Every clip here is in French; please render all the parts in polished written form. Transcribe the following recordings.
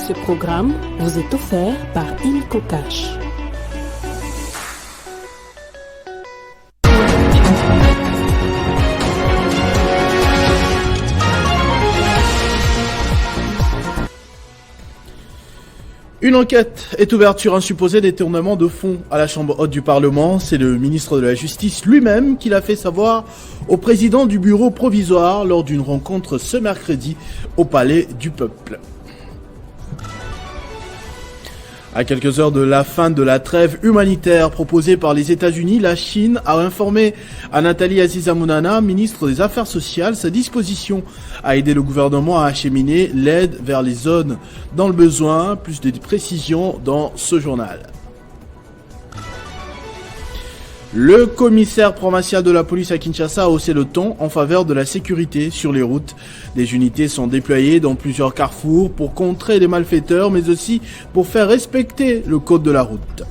Ce programme vous est offert par Illico Cash. Une enquête est ouverte sur un supposé détournement de fonds à la Chambre haute du Parlement. C'est le ministre de la Justice lui-même qui l'a fait savoir au président du bureau provisoire lors d'une rencontre ce mercredi au Palais du Peuple. À quelques heures de la fin de la trêve humanitaire proposée par les États-Unis, la Chine a informé à Nathalie Aziza-Mounana, ministre des Affaires sociales, sa disposition à aider le gouvernement à acheminer l'aide vers les zones dans le besoin. Plus de précisions dans ce journal. Le commissaire provincial de la police à Kinshasa a haussé le ton en faveur de la sécurité sur les routes. Des unités sont déployées dans plusieurs carrefours pour contrer les malfaiteurs, mais aussi pour faire respecter le code de la route.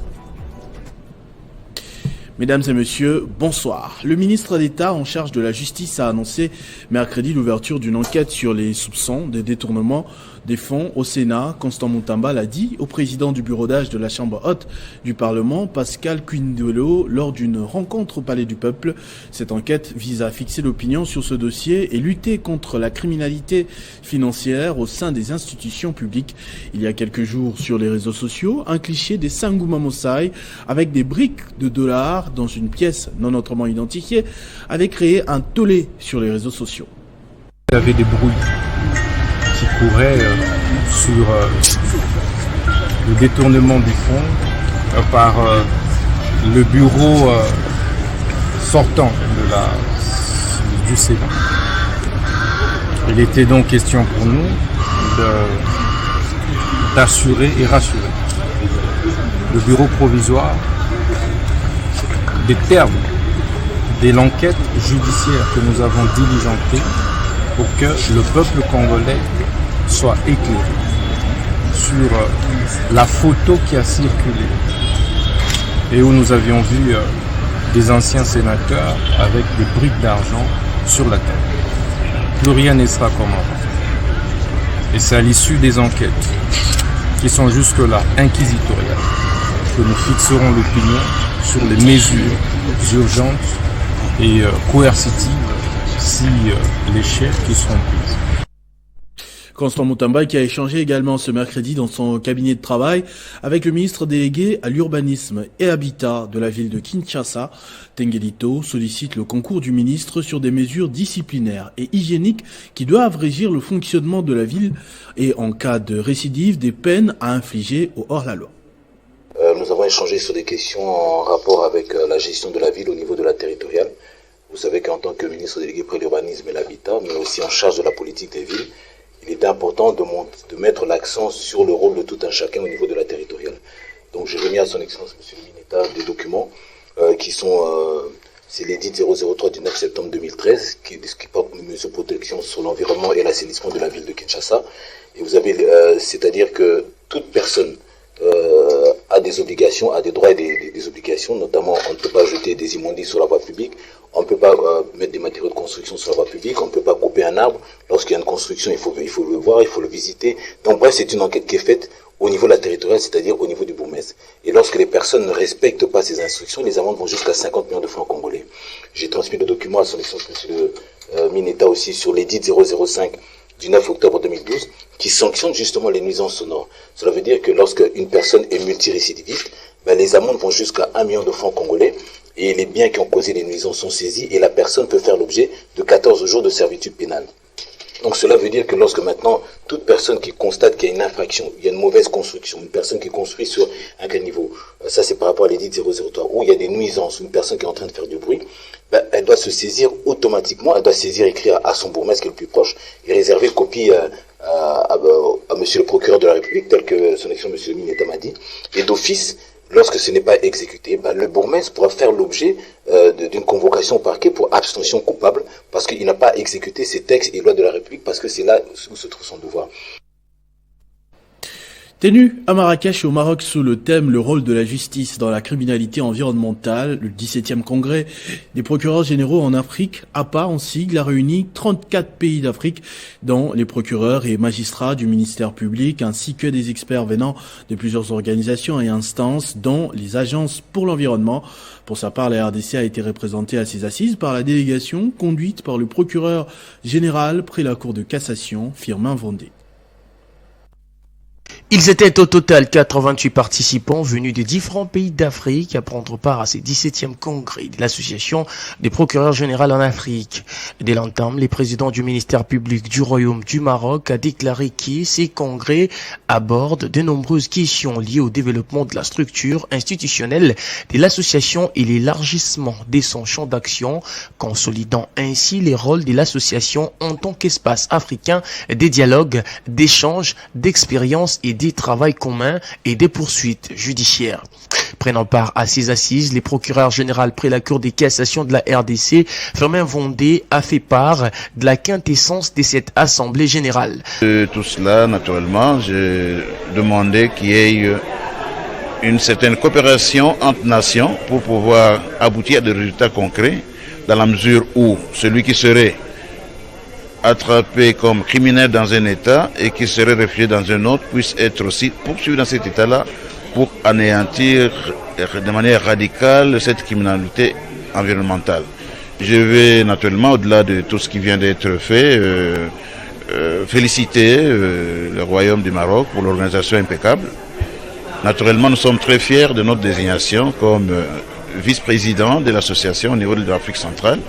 Mesdames et messieurs, bonsoir. Le ministre d'État en charge de la justice a annoncé mercredi l'ouverture d'une enquête sur les soupçons de détournement des fonds au Sénat. Constant Moutamba l'a dit au président du bureau d'âge de la Chambre haute du Parlement, Pascal Quindolo, lors d'une rencontre au Palais du Peuple. Cette enquête vise à fixer l'opinion sur ce dossier et lutter contre la criminalité financière au sein des institutions publiques. Il y a quelques jours sur les réseaux sociaux, un cliché des Sangouma Mosai avec des briques de dollars dans une pièce non autrement identifiée avait créé un tollé sur les réseaux sociaux. Il y avait des bruits qui couraient sur le détournement des fonds par le bureau sortant du Sénat. Il était donc question pour nous d'assurer et rassurer le bureau provisoire des termes de l'enquête judiciaire que nous avons diligentée pour que le peuple congolais soit éclairé sur la photo qui a circulé et où nous avions vu des anciens sénateurs avec des briques d'argent sur la table. Plus rien ne sera comme avant. Et c'est à l'issue des enquêtes qui sont jusque-là inquisitoriales que nous fixerons l'opinion sur les mesures urgentes et coercitives si les chefs qui seront prises. Constant Moutamba qui a échangé également ce mercredi dans son cabinet de travail avec le ministre délégué à l'urbanisme et habitat de la ville de Kinshasa. Tengelito sollicite le concours du ministre sur des mesures disciplinaires et hygiéniques qui doivent régir le fonctionnement de la ville et en cas de récidive des peines à infliger au hors-la-loi. Nous avons échangé sur des questions en rapport avec la gestion de la ville au niveau de la territoriale. Vous savez qu'en tant que ministre délégué près de l'urbanisme et l'habitat, mais aussi en charge de la politique des villes, il était important de mettre l'accent sur le rôle de tout un chacun au niveau de la territoriale. Donc j'ai remis à son excellence, monsieur le ministre, des documents qui sont, c'est l'édit 003 du 9 septembre 2013, qui porte une mesure de protection sur l'environnement et l'assainissement de la ville de Kinshasa. Et vous avez, c'est-à-dire que toute personne a des obligations, a des droits et des obligations, notamment on ne peut pas jeter des immondices sur la voie publique, on ne peut pas mettre des matériaux de construction sur la voie publique, on ne peut pas couper un arbre. Lorsqu'il y a une construction, il faut le voir, il faut le visiter. Donc bref, c'est une enquête qui est faite au niveau de la territoriale, c'est-à-dire au niveau du bourgmestre. Et lorsque les personnes ne respectent pas ces instructions, les amendes vont jusqu'à 50 millions de francs congolais. J'ai transmis le document à son excellence, monsieur Mineta, aussi sur l'édit 005 du 9 octobre 2012, qui sanctionne justement les nuisances sonores. Cela veut dire que lorsque une personne est multirécidiviste, les amendes vont jusqu'à 1 million de francs congolais et les biens qui ont causé les nuisances sont saisis et la personne peut faire l'objet de 14 jours de servitude pénale. Donc cela veut dire que lorsque maintenant, toute personne qui constate qu'il y a une infraction, il y a une mauvaise construction, une personne qui construit sur un grand niveau, ça c'est par rapport à l'édit 003, où il y a des nuisances, une personne qui est en train de faire du bruit, elle doit se saisir automatiquement, elle doit saisir, écrire à son bourgmestre qui est le plus proche, et réserver copie à monsieur le procureur de la République, tel que son excellence monsieur Mineta m'a dit, et d'office, lorsque ce n'est pas exécuté, le bourgmestre pourra faire l'objet d'une convocation au parquet pour abstention coupable parce qu'il n'a pas exécuté ces textes et lois de la République parce que c'est là où se trouve son devoir. Tenu à Marrakech au Maroc sous le thème « Le rôle de la justice dans la criminalité environnementale », le 17e congrès des procureurs généraux en Afrique, APA en sigle, a réuni 34 pays d'Afrique, dont les procureurs et magistrats du ministère public, ainsi que des experts venant de plusieurs organisations et instances, dont les agences pour l'environnement. Pour sa part, la RDC a été représentée à ces assises par la délégation conduite par le procureur général près la Cour de cassation, Firmin Vendée. Ils étaient au total 88 participants venus des différents pays d'Afrique à prendre part à ces 17e congrès de l'association des procureurs généraux en Afrique. Dès l'entame, les présidents du ministère public du Royaume du Maroc a déclaré que ces congrès abordent de nombreuses questions liées au développement de la structure institutionnelle de l'association et l'élargissement de son champ d'action, consolidant ainsi les rôles de l'association en tant qu'espace africain des dialogues, d'échanges, d'expériences et des travaux communs et des poursuites judiciaires. Prenant part à ces assises, les procureurs généraux près la Cour de cassation de la RDC, Firmin Vendée, a fait part de la quintessence de cette assemblée générale. Tout cela, naturellement, j'ai demandé qu'il y ait une certaine coopération entre nations pour pouvoir aboutir à des résultats concrets, dans la mesure où celui qui serait attrapé comme criminel dans un État et qui serait réfugié dans un autre puisse être aussi poursuivi dans cet État-là pour anéantir de manière radicale cette criminalité environnementale. Je vais naturellement, au-delà de tout ce qui vient d'être fait, féliciter le Royaume du Maroc pour l'organisation impeccable. Naturellement, nous sommes très fiers de notre désignation comme vice-président de l'association au niveau de l'Afrique centrale.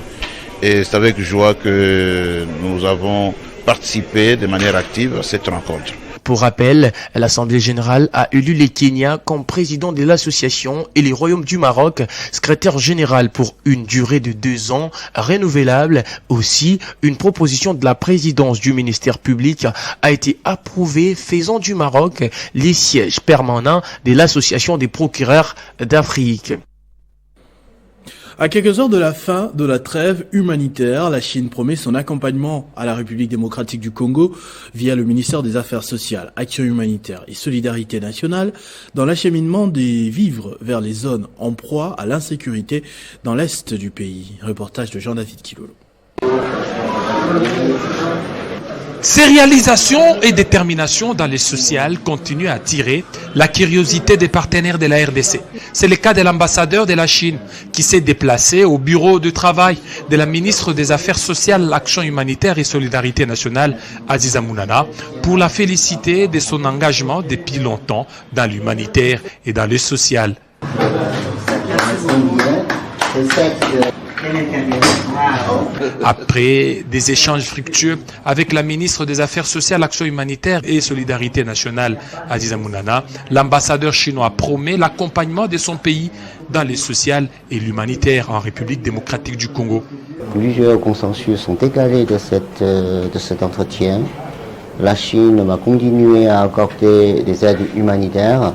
Et c'est avec joie que nous avons participé de manière active à cette rencontre. Pour rappel, l'Assemblée générale a élu le Kenya comme président de l'association et le Royaume du Maroc, secrétaire général pour une durée de 2 ans, renouvelable. Aussi, une proposition de la présidence du ministère public a été approuvée, faisant du Maroc les sièges permanents de l'Association des procureurs d'Afrique. À quelques heures de la fin de la trêve humanitaire, la Chine promet son accompagnement à la République démocratique du Congo via le ministère des Affaires sociales, Action humanitaire et Solidarité nationale dans l'acheminement des vivres vers les zones en proie à l'insécurité dans l'est du pays. Reportage de Jean-David Kilolo. Sérialisation et détermination dans les sociales continuent à attirer la curiosité des partenaires de la RDC. C'est le cas de l'ambassadeur de la Chine qui s'est déplacé au bureau de travail de la ministre des Affaires sociales, Action humanitaire et Solidarité nationale, Aziza Mounana, pour la féliciter de son engagement depuis longtemps dans l'humanitaire et dans le social. Après des échanges fructueux avec la ministre des Affaires sociales, Action humanitaire et Solidarité nationale, Aziza Mounana, l'ambassadeur chinois promet l'accompagnement de son pays dans les sociales et l'humanitaire en République démocratique du Congo. Plusieurs consensus sont égalés de cet entretien. La Chine va continuer à accorder des aides humanitaires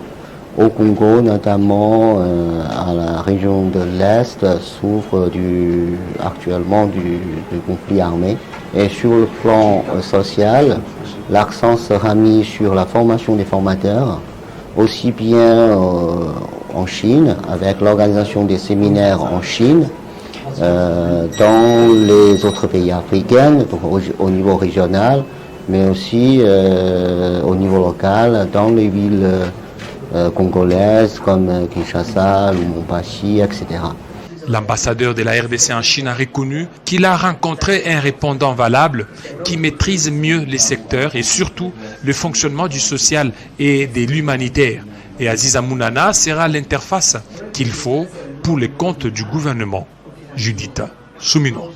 au Congo, notamment à la région de l'Est, souffre actuellement du conflit armé. Et sur le plan social, l'accent sera mis sur la formation des formateurs, aussi bien en Chine, avec l'organisation des séminaires en Chine, dans les autres pays africains, donc au niveau régional, mais aussi au niveau local, dans les villes congolaises comme Kinshasa, Lubumbashi, etc. L'ambassadeur de la RDC en Chine a reconnu qu'il a rencontré un répondant valable qui maîtrise mieux les secteurs et surtout le fonctionnement du social et de l'humanitaire. Et Aziza Mounana sera l'interface qu'il faut pour les comptes du gouvernement. Judith Soumino.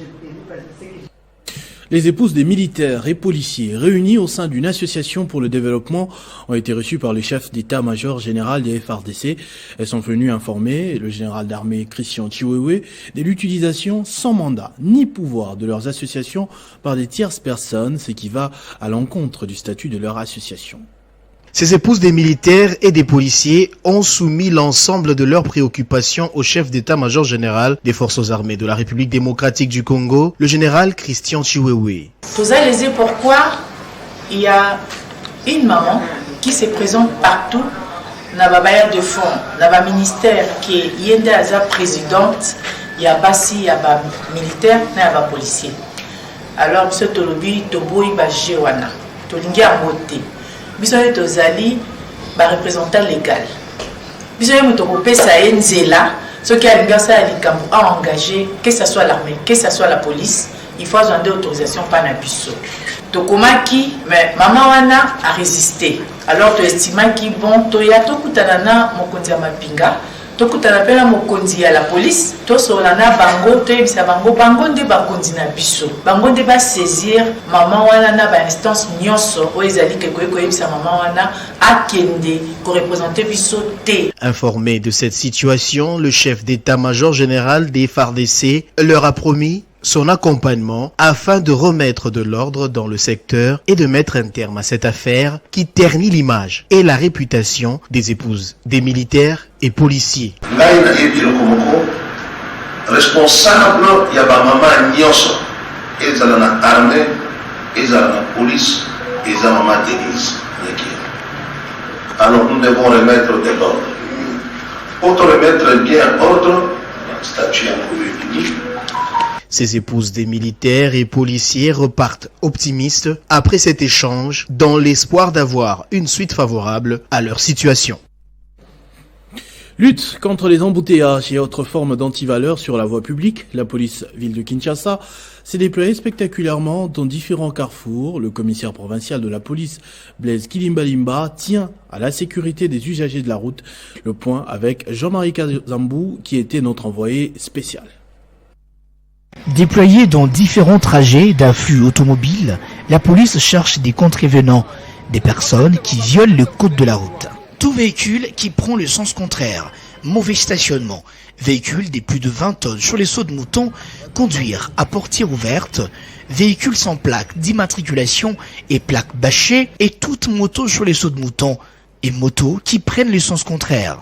Les épouses des militaires et policiers réunis au sein d'une association pour le développement ont été reçues par le chef d'état-major général des FARDC. Elles sont venues informer le général d'armée Christian Chiwewe de l'utilisation sans mandat ni pouvoir de leurs associations par des tierces personnes, ce qui va à l'encontre du statut de leur association. Ces épouses des militaires et des policiers ont soumis l'ensemble de leurs préoccupations au chef d'état-major général des forces armées de la République démocratique du Congo, le général Christian Chiwewe. Vous allez pourquoi il y a une maman qui se présente partout, na ba bailleur de fonds, na ba ministère qui yende aza présidente, ya basi ya ba militaire na ya ba policier. Alors biso tolobi toboyi ba jewana, tolingi amote. Biso ye tozali ba représentant légal. Biso ye moto kopesa ye nzela, ce qui a l'ingasa ya likambo a engagé, que ce soit l'armée, que ce soit la police, il faut avoir des autorisations par na biso. Tokomaki, mais maman wana a résisté. Alors tu estimes qui bon, to ya tokutana na mokonzi ya mapinga, tokutana pela mokonzi ya la police, to solana bango, to yebisa bango nde bakonzi na biso. Bango nde ba saisir maman wana na ba instance nyonso o ezali ke ko yebisa maman wana akende ko représenter biso te. Informé de cette situation, le chef d'état-major général des FARDC leur a promis son accompagnement afin de remettre de l'ordre dans le secteur et de mettre un terme à cette affaire qui ternit l'image et la réputation des épouses des militaires et policiers. Responsable, il y a ma maman Nyoso, ils ont la armée, ils ont la police, ils ont la maman Denise. Alors nous devons remettre de l'ordre. Pour remettre bien ordre, statut en République. Ces épouses des militaires et policiers repartent optimistes après cet échange dans l'espoir d'avoir une suite favorable à leur situation. Lutte contre les embouteillages et autres formes d'antivaleurs sur la voie publique, la police ville de Kinshasa s'est déployée spectaculairement dans différents carrefours. Le commissaire provincial de la police, Blaise Kilimbalimba, tient à la sécurité des usagers de la route. Le point avec Jean-Marie Kazambou qui était notre envoyé spécial. Déployée dans différents trajets d'afflux automobiles, la police cherche des contrevenants, des personnes qui violent le code de la route. Tout véhicule qui prend le sens contraire, mauvais stationnement, véhicule des plus de 20 tonnes sur les sauts de mouton, conduire à portière ouverte, véhicule sans plaque d'immatriculation et plaque bâchée et toute moto sur les sauts de mouton et motos qui prennent le sens contraire.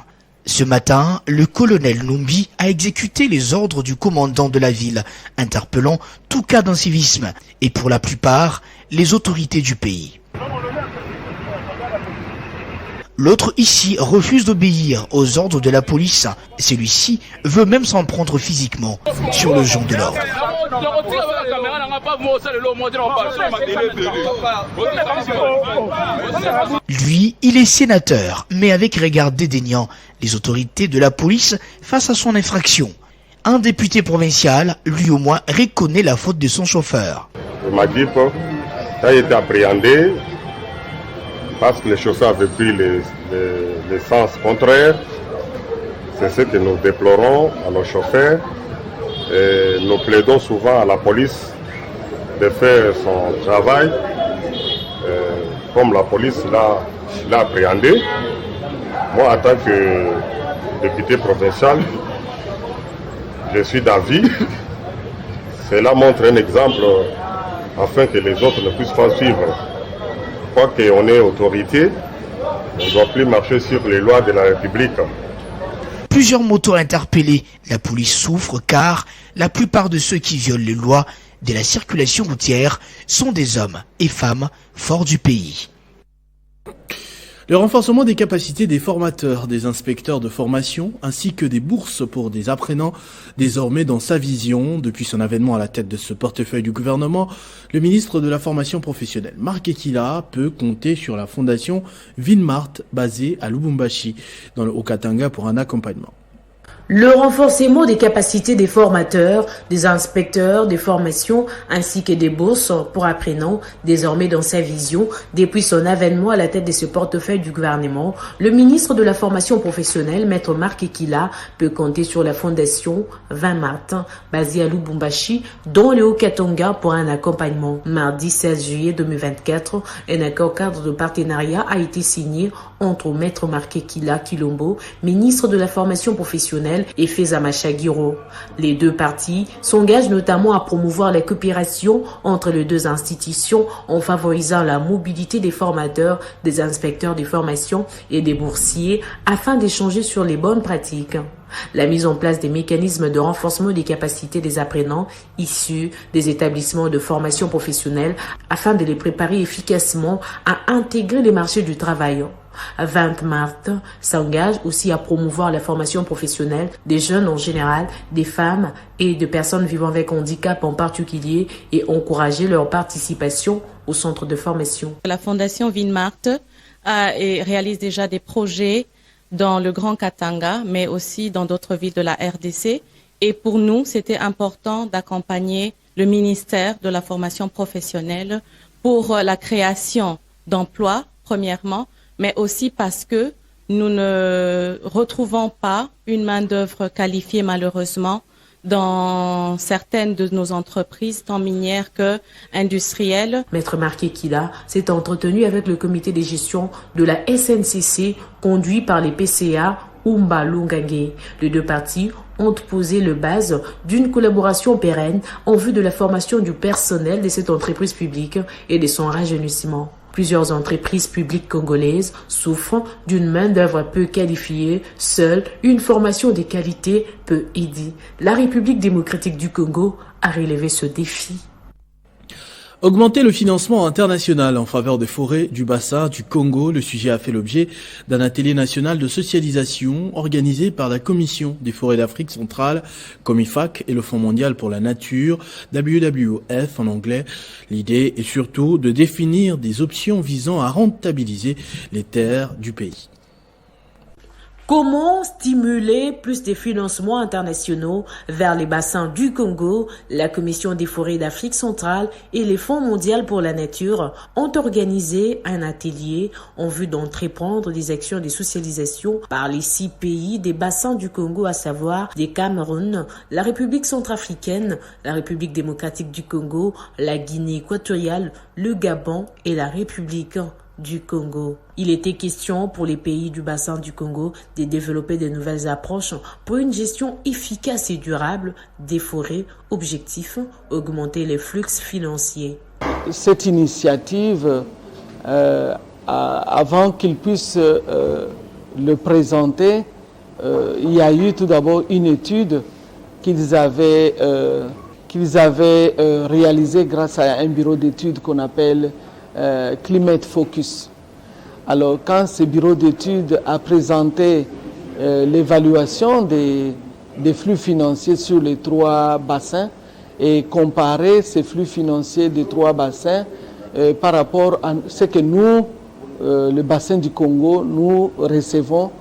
Ce matin, le colonel Numbi a exécuté les ordres du commandant de la ville, interpellant tout cas d'incivisme et pour la plupart, les autorités du pays. L'autre ici refuse d'obéir aux ordres de la police. Celui-ci veut même s'en prendre physiquement sur le gens de l'ordre. Lui, il est sénateur, mais avec regard dédaignant les autorités de la police face à son infraction. Un député provincial, lui au moins, reconnaît la faute de son chauffeur. Ma Jeep a été appréhendé parce que les chauffeurs avaient pris les sens contraires. C'est ce que nous déplorons à nos chauffeurs. Et nous plaidons souvent à la police de faire son travail. Comme la police l'a appréhendé, moi en tant que député provincial, je suis d'avis. Cela montre un exemple afin que les autres ne puissent pas suivre. Quoi qu'on ait autorité, on ne doit plus marcher sur les lois de la République. Plusieurs motos interpellées. La police souffre car la plupart de ceux qui violent les lois de la circulation routière sont des hommes et femmes forts du pays. Le renforcement des capacités des formateurs, des inspecteurs de formation, ainsi que des bourses pour des apprenants, désormais dans sa vision. Depuis son avènement à la tête de ce portefeuille du gouvernement, le ministre de la formation professionnelle, Marc Ekila, peut compter sur la fondation Vinmart, basée à Lubumbashi, dans le Haut-Katanga, pour un accompagnement. Le renforcement des capacités des formateurs, des inspecteurs des formations ainsi que des bourses pour apprenants, désormais dans sa vision, depuis son avènement à la tête de ce portefeuille du gouvernement, le ministre de la formation professionnelle, Maître Marc Ekila, peut compter sur la fondation Vinmart, basée à Lubumbashi, dans le Haut-Katanga pour un accompagnement. Mardi 16 juillet 2024, un accord cadre de partenariat a été signé entre Maître Marc Ekila Kilombo, ministre de la formation professionnelle, professionnelle et Fezama Chagiro. Les deux parties s'engagent notamment à promouvoir la coopération entre les deux institutions en favorisant la mobilité des formateurs, des inspecteurs des formations et des boursiers afin d'échanger sur les bonnes pratiques. La mise en place des mécanismes de renforcement des capacités des apprenants issus des établissements de formation professionnelle afin de les préparer efficacement à intégrer les marchés du travail. 20 Marthe s'engage aussi à promouvoir la formation professionnelle des jeunes en général, des femmes et de personnes vivant avec handicap en particulier et encourager leur participation au centre de formation. La Fondation Vinmarthe réalise déjà des projets dans le Grand Katanga, mais aussi dans d'autres villes de la RDC. Et pour nous, c'était important d'accompagner le ministère de la formation professionnelle pour la création d'emplois, premièrement, mais aussi parce que nous ne retrouvons pas une main-d'œuvre qualifiée, malheureusement, dans certaines de nos entreprises, tant minières que industrielles. Maître Marqué Kila s'est entretenu avec le comité de gestion de la SNCC conduit par les PCA Oumba Lungangue. Les deux parties ont posé le base d'une collaboration pérenne en vue de la formation du personnel de cette entreprise publique et de son rajeunissement. Plusieurs entreprises publiques congolaises souffrent d'une main-d'œuvre peu qualifiée. Seule une formation de qualité peut aider. La République démocratique du Congo a relevé ce défi. Augmenter le financement international en faveur des forêts du bassin du Congo, le sujet a fait l'objet d'un atelier national de socialisation organisé par la Commission des forêts d'Afrique centrale, COMIFAC et le Fonds mondial pour la nature, WWF en anglais. L'idée est surtout de définir des options visant à rentabiliser les terres du pays. Comment stimuler plus de financements internationaux vers les bassins du Congo? La Commission des forêts d'Afrique centrale et le Fonds mondial pour la nature ont organisé un atelier en vue d'entreprendre des actions de socialisation par les 6 pays des bassins du Congo, à savoir le Cameroun, la République centrafricaine, la République démocratique du Congo, la Guinée équatoriale, le Gabon et la République du Congo. Il était question pour les pays du bassin du Congo de développer de nouvelles approches pour une gestion efficace et durable des forêts. Objectif, augmenter les flux financiers. Cette initiative, avant qu'ils puissent le présenter, il y a eu tout d'abord une étude qu'ils avaient réalisée grâce à un bureau d'études qu'on appelle Climate Focus. Alors, quand ce bureau d'études a présenté l'évaluation des flux financiers sur les 3 bassins et comparé ces flux financiers des 3 bassins par rapport à ce que nous, le bassin du Congo, nous recevons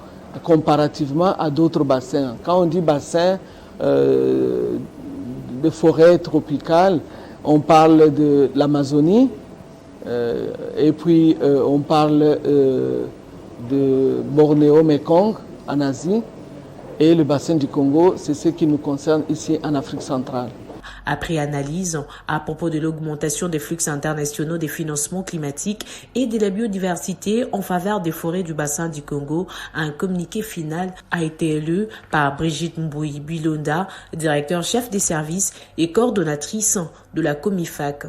comparativement à d'autres bassins. Quand on dit bassin de forêt tropicale, on parle de l'Amazonie, et puis on parle de Bornéo-Mekong en Asie, et le bassin du Congo, c'est ce qui nous concerne ici en Afrique centrale. Après analyse à propos de l'augmentation des flux internationaux des financements climatiques et de la biodiversité en faveur des forêts du bassin du Congo, un communiqué final a été lu par Brigitte Mbouyi Bilonda, directeur chef des services et coordonnatrice de la COMIFAC.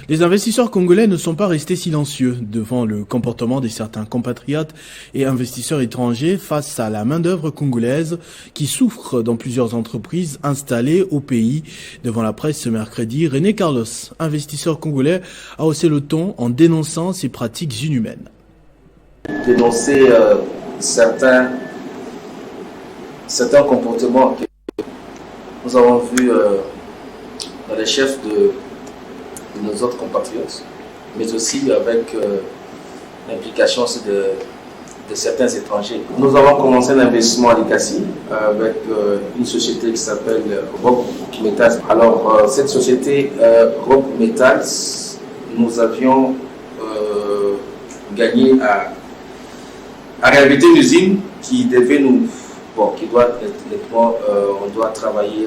Les investisseurs congolais ne sont pas restés silencieux devant le comportement de certains compatriotes et investisseurs étrangers face à la main-d'œuvre congolaise qui souffre dans plusieurs entreprises installées au pays. Devant la presse ce mercredi, René Carlos, investisseur congolais, a haussé le ton en dénonçant ces pratiques inhumaines. Dénoncer certains comportements que nous avons vus dans les chefs de nos autres compatriotes, mais aussi avec l'implication aussi de certains étrangers. Nous avons commencé l'investissement à l'ICACI avec une société qui s'appelle Rock Metals. Alors, cette société Rock Metals, nous avions gagné à réhabiliter une usine qui devait nous... Bon, qui doit nettement... on doit travailler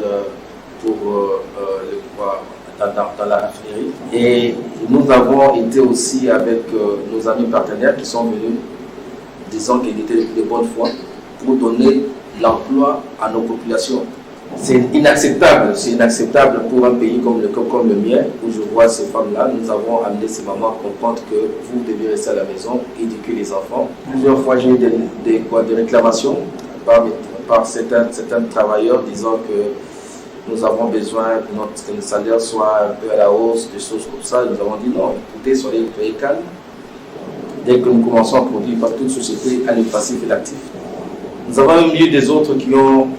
dans la raffinerie. Et nous avons été aussi avec nos amis partenaires qui sont venus, disant qu'ils étaient de bonne foi, pour donner l'emploi à nos populations. C'est inacceptable pour un pays comme le mien, où je vois ces femmes-là. Nous avons amené ces mamans à comprendre que vous devez rester à la maison, éduquer les enfants. Plusieurs fois, j'ai eu des réclamations par certains travailleurs disant que nous avons besoin que notre salaire soit un peu à la hausse, des choses comme ça. Nous avons dit non, écoutez, soyez calmes. Dès que nous commençons à produire, par toute société a le passif et l'actif. Nous avons même eu des autres qui ont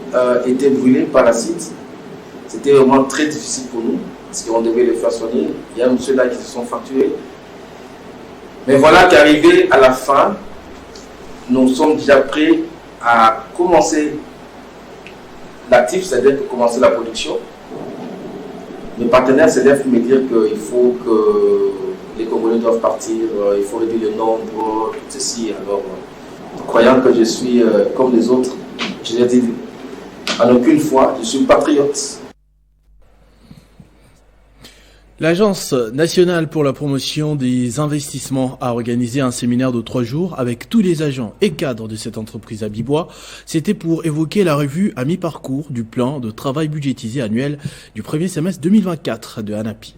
été brûlés par l'acide. C'était vraiment très difficile pour nous, parce qu'on devait les faire soigner. Il y a ceux-là qui se sont fracturés. Mais voilà qu'arrivé à la fin, nous sommes déjà prêts à commencer l'actif, c'est-à-dire commencer la production. Mes partenaires s'élèvent pour me dire qu'il faut que les Congolais doivent partir, il faut réduire le nombre, tout ceci. Alors, croyant que je suis comme les autres, je l'ai dit en aucune fois, je suis patriote. L'Agence nationale pour la promotion des investissements a organisé un séminaire de 3 jours avec tous les agents et cadres de cette entreprise à Bibois. C'était pour évoquer la revue à mi-parcours du plan de travail budgétisé annuel du premier semestre 2024 de ANAPI.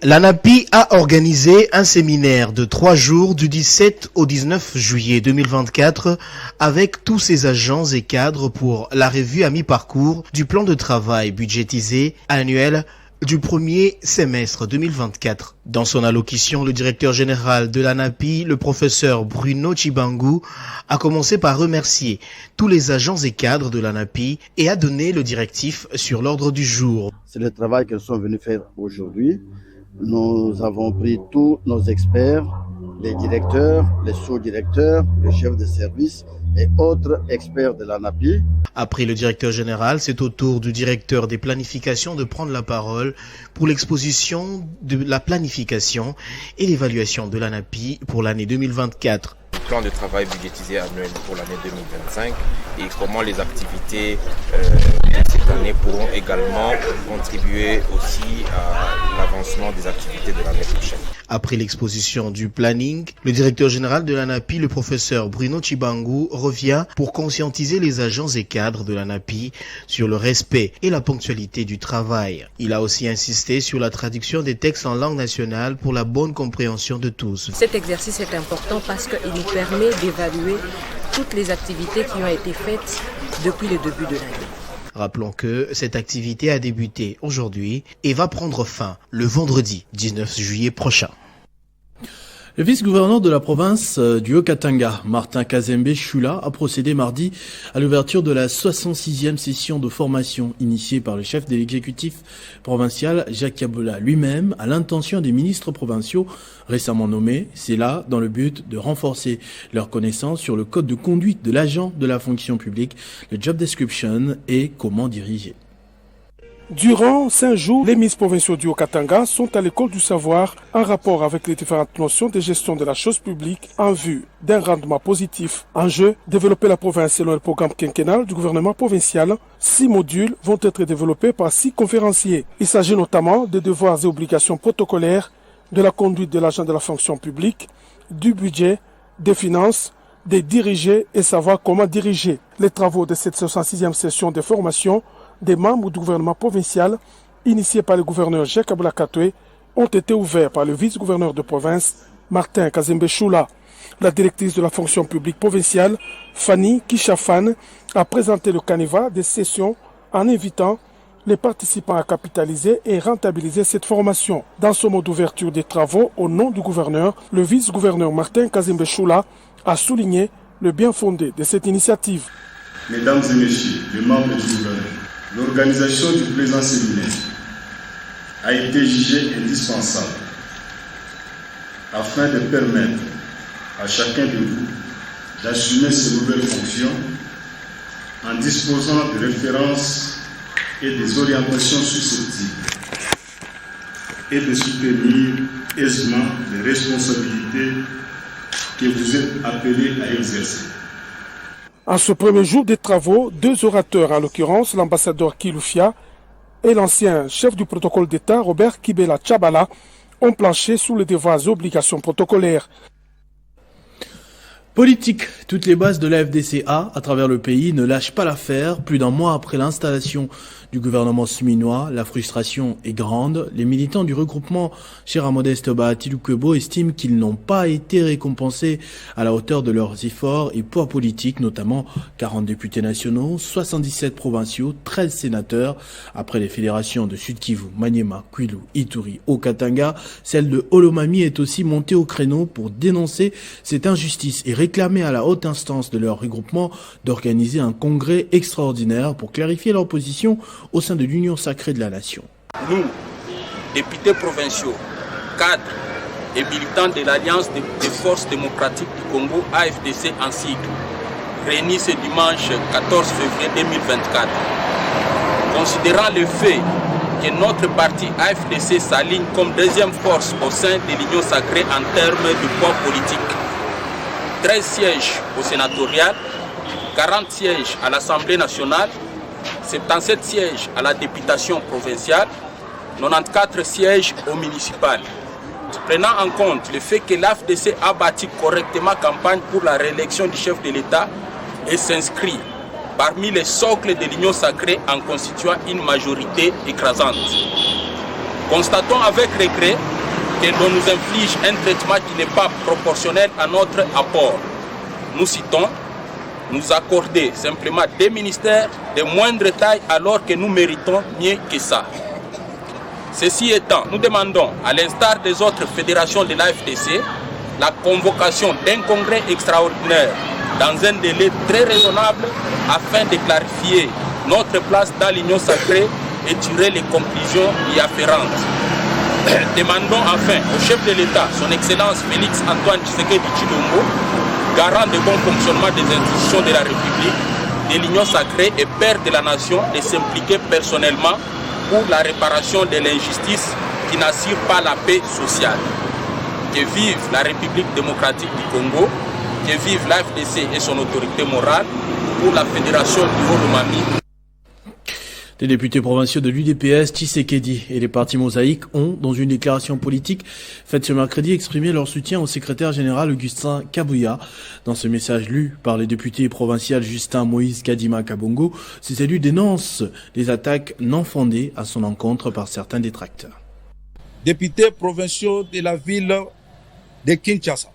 L'ANAPI a organisé un séminaire de 3 jours du 17 au 19 juillet 2024 avec tous ses agents et cadres pour la revue à mi-parcours du plan de travail budgétisé annuel du premier semestre 2024. Dans son allocution, le directeur général de l'ANAPI, le professeur Bruno Chibangu, a commencé par remercier tous les agents et cadres de l'ANAPI et a donné le directif sur l'ordre du jour. C'est le travail qu'ils sont venus faire aujourd'hui. Nous avons pris tous nos experts, les directeurs, les sous-directeurs, les chefs de service et autres experts de l'ANAPI. Après le directeur général, c'est au tour du directeur des planifications de prendre la parole pour l'exposition de la planification et l'évaluation de l'ANAPI pour l'année 2024. Le plan de travail budgétisé annuel pour l'année 2025 et comment les activités de cette année pourront également contribuer aussi à l'avancement des activités de l'année prochaine. Après l'exposition du planning, le directeur général de l'ANAPI, le professeur Bruno Chibangu, revient pour conscientiser les agents et cadres de l'ANAPI sur le respect et la ponctualité du travail. Il a aussi insisté sur la traduction des textes en langue nationale pour la bonne compréhension de tous. Cet exercice est important parce qu'il nous permet d'évaluer toutes les activités qui ont été faites depuis le début de l'année. Rappelons que cette activité a débuté aujourd'hui et va prendre fin le vendredi 19 juillet prochain. Le vice-gouverneur de la province du Haut-Katanga, Martin Kazembe Choula, a procédé mardi à l'ouverture de la 66e session de formation initiée par le chef de l'exécutif provincial Jacques Yabola lui-même à l'intention des ministres provinciaux récemment nommés. C'est là dans le but de renforcer leurs connaissances sur le code de conduite de l'agent de la fonction publique, le job description et comment diriger. Durant 5 jours, les ministres provinciaux du Haut-Katanga sont à l'école du savoir en rapport avec les différentes notions de gestion de la chose publique en vue d'un rendement positif. En jeu, développer la province selon le programme quinquennal du gouvernement provincial. 6 modules vont être développés par 6 conférenciers. Il s'agit notamment des devoirs et obligations protocolaires, de la conduite de l'agent de la fonction publique, du budget, des finances, des dirigés et savoir comment diriger. Les travaux de cette 66e session de formation des membres du gouvernement provincial, initiés par le gouverneur Jacques Aboulakatoué, ont été ouverts par le vice-gouverneur de province, Martin Kazembe Choula. La directrice de la fonction publique provinciale, Fanny Kishafan, a présenté le canevas des sessions en invitant les participants à capitaliser et rentabiliser cette formation. Dans ce mot d'ouverture des travaux, au nom du gouverneur, le vice-gouverneur Martin Kazembe Choula a souligné le bien fondé de cette initiative. Mesdames et messieurs, les membres du gouvernement, l'organisation du présent séminaire a été jugée indispensable afin de permettre à chacun de vous d'assumer ses nouvelles fonctions en disposant de références et des orientations susceptibles et de soutenir aisément les responsabilités que vous êtes appelés à exercer. En ce premier jour des travaux, 2 orateurs, en l'occurrence l'ambassadeur Kiloufia et l'ancien chef du protocole d'État Robert Kibela Tchabala, ont planché sur les devoirs et obligations protocolaires. Politique, toutes les bases de la FDCA à travers le pays ne lâchent pas l'affaire. Plus d'un mois après l'installation du gouvernement sminois, la frustration est grande. Les militants du regroupement Chera Modeste Bahati Lukwebo estiment qu'ils n'ont pas été récompensés à la hauteur de leurs efforts et poids politiques, notamment 40 députés nationaux, 77 provinciaux, 13 sénateurs. Après les fédérations de Sud Kivu, Maniema, Kwilu, Ituri, Haut-Katanga, celle de Olomami est aussi montée au créneau pour dénoncer cette injustice et réclamer à la haute instance de leur regroupement d'organiser un congrès extraordinaire pour clarifier leur position au sein de l'Union sacrée de la nation. Nous, députés provinciaux, cadres et militants de l'Alliance des forces démocratiques du Congo, AFDC en sigle, réunis ce dimanche 14 février 2024, considérant le fait que notre parti AFDC s'aligne comme deuxième force au sein de l'Union sacrée en termes de poids politique. 13 sièges au sénatorial, 40 sièges à l'Assemblée nationale, 77 sièges à la députation provinciale, 94 sièges au municipal. Prenant en compte le fait que l'AFDC a bâti correctement campagne pour la réélection du chef de l'État et s'inscrit parmi les socles de l'Union sacrée en constituant une majorité écrasante. Constatons avec regret que l'on nous inflige un traitement qui n'est pas proportionnel à notre apport. Nous citons, nous accorder simplement des ministères de moindre taille alors que nous méritons mieux que ça. Ceci étant, nous demandons, à l'instar des autres fédérations de l'AFDC, la convocation d'un congrès extraordinaire dans un délai très raisonnable afin de clarifier notre place dans l'Union sacrée et tirer les conclusions y afférentes. Demandons enfin au chef de l'État, son Excellence Félix Antoine Tshisekedi Tshilombo, garant de bon fonctionnement des institutions de la République, de l'Union sacrée et père de la nation, de s'impliquer personnellement pour la réparation de l'injustice qui n'assure pas la paix sociale. Que vive la République démocratique du Congo, que vive l'AFDC et son autorité morale pour la Fédération du Haut-Lomami. Les députés provinciaux de l'UDPS, Tshisekedi et les partis mosaïques ont, dans une déclaration politique faite ce mercredi, exprimé leur soutien au secrétaire général Augustin Kabuya. Dans ce message lu par les députés provinciaux Justin Moïse Kadima Kabongo, ces élus dénoncent les attaques non fondées à son encontre par certains détracteurs. Députés provinciaux de la ville de Kinshasa,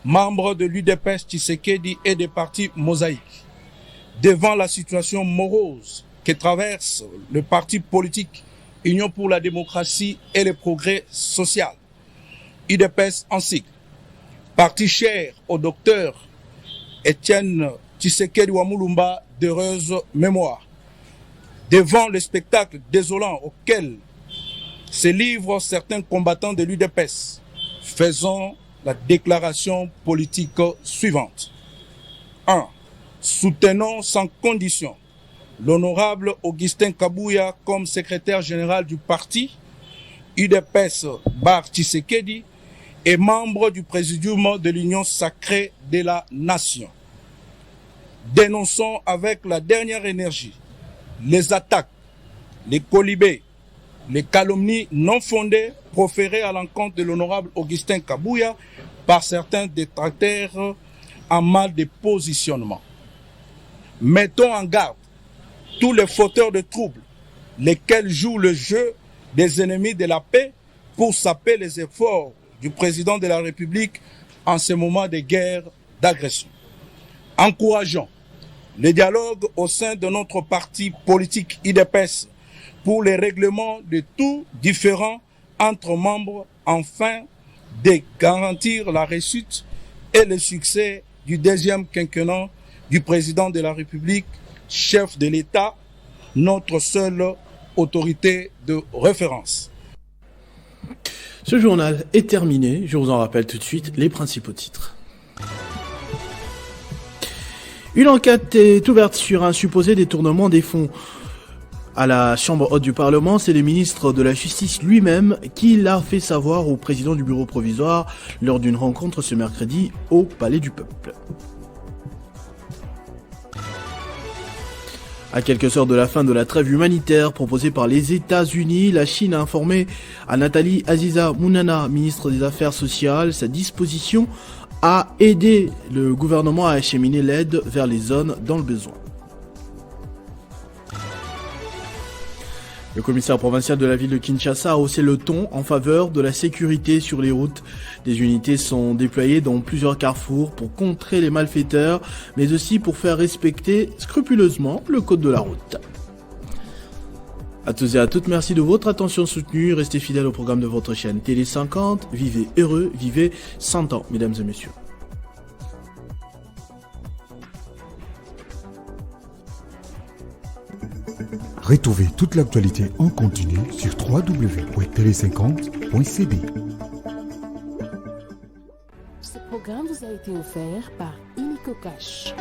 membres de l'UDPS Tshisekedi et des partis mosaïques, devant la situation morose que traverse le parti politique Union pour la démocratie et le progrès social, UDPS en sigle, parti cher au docteur Étienne Tshisekedi Wamulumba d'heureuse mémoire, devant le spectacle désolant auquel se livrent certains combattants de l'UDPS, faisons la déclaration politique suivante. 1. Soutenons sans condition l'honorable Augustin Kabuya comme secrétaire général du parti, UDPS Bar Tshisekedi, et membre du présidium de l'Union sacrée de la nation. Dénonçons avec la dernière énergie les attaques, les colibés, les calomnies non fondées proférées à l'encontre de l'honorable Augustin Kabuya par certains détracteurs en mal de positionnement. Mettons en garde tous les fauteurs de troubles, lesquels jouent le jeu des ennemis de la paix pour saper les efforts du président de la République en ce moment de guerre, d'agression. Encourageons le dialogue au sein de notre parti politique UDPS pour le règlement de tout différend entre membres afin de garantir la réussite et le succès du deuxième quinquennat du président de la République, chef de l'État, notre seule autorité de référence. Ce journal est terminé. Je vous en rappelle tout de suite les principaux titres. Une enquête est ouverte sur un supposé détournement des fonds. À la Chambre haute du Parlement, c'est le ministre de la Justice lui-même qui l'a fait savoir au président du bureau provisoire lors d'une rencontre ce mercredi au Palais du Peuple. À quelques heures de la fin de la trêve humanitaire proposée par les États-Unis, la Chine a informé à Nathalie Aziza Mounana, ministre des Affaires sociales, sa disposition a aidé le gouvernement à acheminer l'aide vers les zones dans le besoin. Le commissaire provincial de la ville de Kinshasa a haussé le ton en faveur de la sécurité sur les routes. Des unités sont déployées dans plusieurs carrefours pour contrer les malfaiteurs, mais aussi pour faire respecter scrupuleusement le code de la route. À tous et à toutes, merci de votre attention soutenue. Restez fidèles au programme de votre chaîne Télé 50. Vivez heureux, vivez 100 ans, mesdames et messieurs. Retrouvez toute l'actualité en continu sur www.tele50.cd. Ce programme vous a été offert par Illico Cash.